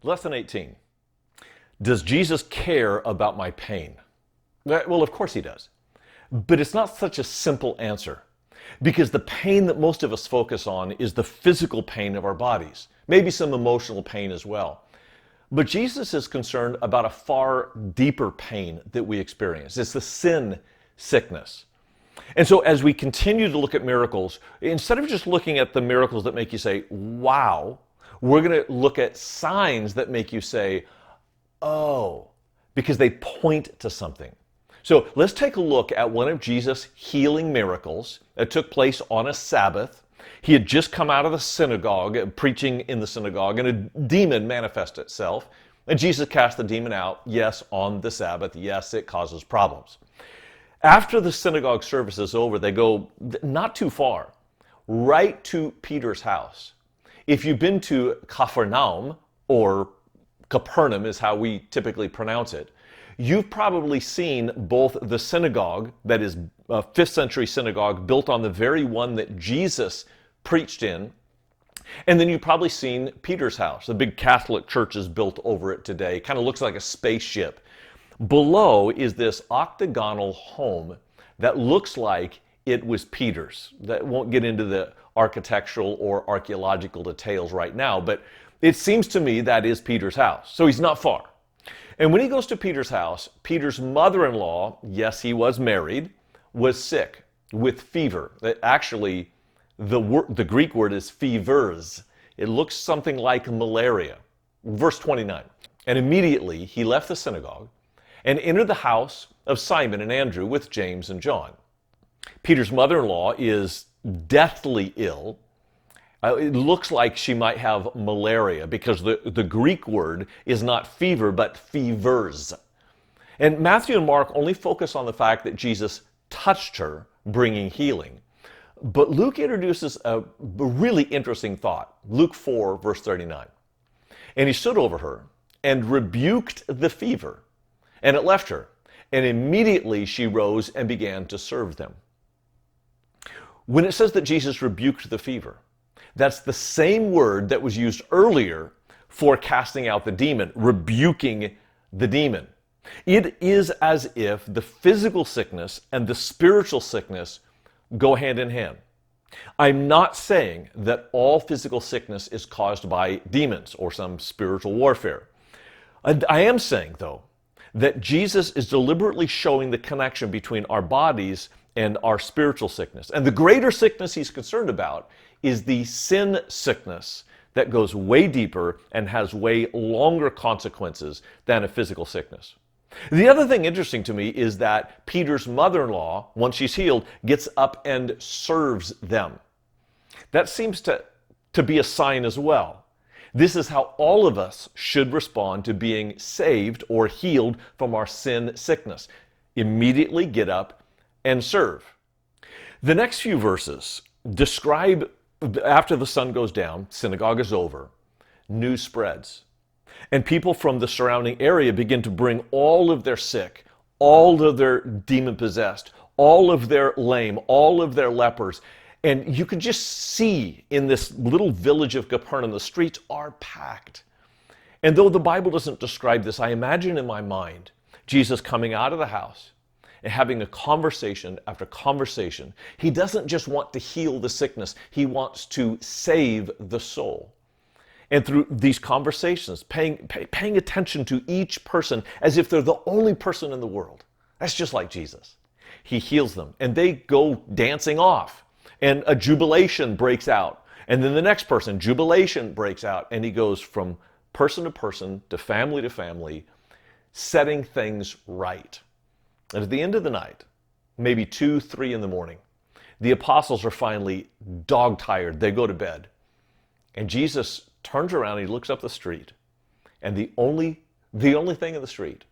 Lesson 18. Does Jesus care about my pain? Well, of course he does. But it's not such a simple answer, because the pain that most of us focus on is the physical pain of our bodies, maybe some emotional pain as well. But Jesus is concerned about a far deeper pain that we experience. It's the sin sickness. And so as we continue to look at miracles, instead of just looking at the miracles that make you say, wow, we're going to look at signs that make you say, oh, because they point to something. So let's take a look at one of Jesus' healing miracles that took place on a Sabbath. He had just come out of the synagogue, preaching in the synagogue, and a demon manifested itself. And Jesus cast the demon out, yes, on the Sabbath. Yes, it causes problems. After the synagogue service is over, they go not too far, right to Peter's house. If you've been to Capernaum, or Capernaum is how we typically pronounce it, you've probably seen both the synagogue, that is a 5th century synagogue built on the very one that Jesus preached in, and then you've probably seen Peter's house. The big Catholic church is built over it today. Kind of looks like a spaceship. Below is this octagonal home that looks like it was Peter's. That won't get into the architectural or archaeological details right now, but it seems to me that is Peter's house. So he's not far. And when he goes to Peter's house, Peter's mother-in-law, yes, he was married, was sick with fever. Actually, the Greek word is fevers. It looks something like malaria. Verse 29. And immediately he left the synagogue and entered the house of Simon and Andrew with James and John. Peter's mother-in-law is deathly ill. It looks like she might have malaria because the Greek word is not fever, but fevers. And Matthew and Mark only focus on the fact that Jesus touched her, bringing healing. But Luke introduces a really interesting thought. Luke 4, verse 39. And he stood over her and rebuked the fever, and it left her. And immediately she rose and began to serve them. When it says that Jesus rebuked the fever, that's the same word that was used earlier for casting out the demon, rebuking the demon. It is as if the physical sickness and the spiritual sickness go hand in hand. I'm not saying that all physical sickness is caused by demons or some spiritual warfare. I am saying, though, that Jesus is deliberately showing the connection between our bodies and our spiritual sickness. And the greater sickness he's concerned about is the sin sickness that goes way deeper and has way longer consequences than a physical sickness. The other thing interesting to me is that Peter's mother-in-law, once she's healed, gets up and serves them. That seems to be a sign as well. This is how all of us should respond to being saved or healed from our sin sickness. Immediately get up and serve. The next few verses describe, after the sun goes down, synagogue is over, news spreads. And people from the surrounding area begin to bring all of their sick, all of their demon-possessed, all of their lame, all of their lepers. And you can just see in this little village of Capernaum, the streets are packed. And though the Bible doesn't describe this, I imagine in my mind Jesus coming out of the house and having a conversation after conversation. He doesn't just want to heal the sickness, he wants to save the soul. And through these conversations, paying attention to each person as if they're the only person in the world. That's just like Jesus. He heals them, and they go dancing off, and a jubilation breaks out. And then the next person, jubilation breaks out, and he goes from person to family, setting things right. And at the end of the night, maybe 2, 3 in the morning, the apostles are finally dog-tired. They go to bed. And Jesus turns around, he looks up the street, and the only thing in the street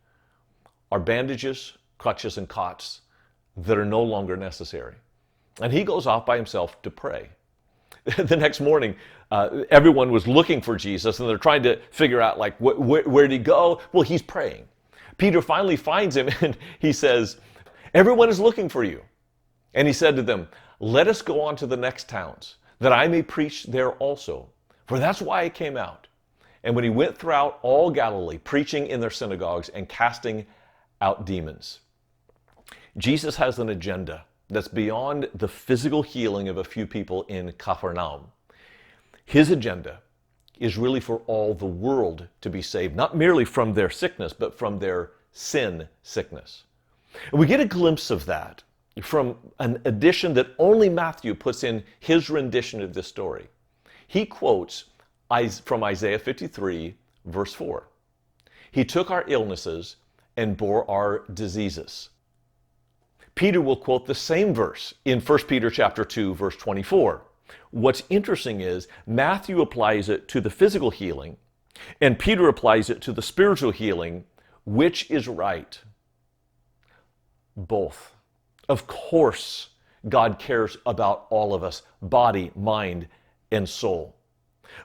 are bandages, crutches, and cots that are no longer necessary. And he goes off by himself to pray. The next morning, everyone was looking for Jesus, and they're trying to figure out, like, where did he go? Well, he's praying. Peter finally finds him, and he says, "Everyone is looking for you." And he said to them, "Let us go on to the next towns, that I may preach there also. For that's why I came out." And when he went throughout all Galilee, preaching in their synagogues and casting out demons. Jesus has an agenda that's beyond the physical healing of a few people in Capernaum. His agenda is really for all the world to be saved, not merely from their sickness, but from their sin sickness. And we get a glimpse of that from an addition that only Matthew puts in his rendition of this story. He quotes from Isaiah 53, verse 4. He took our illnesses and bore our diseases. Peter will quote the same verse in 1 Peter chapter 2, verse 24. What's interesting is Matthew applies it to the physical healing, and Peter applies it to the spiritual healing. Which is right? Both. Of course, God cares about all of us, body, mind, and soul.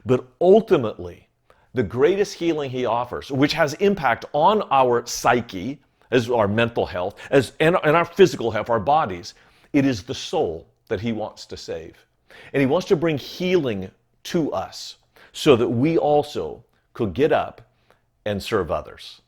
But ultimately, the greatest healing he offers, which has impact on our psyche, as our mental health, and our physical health, our bodies, it is the soul that he wants to save. And he wants to bring healing to us so that we also could get up and serve others.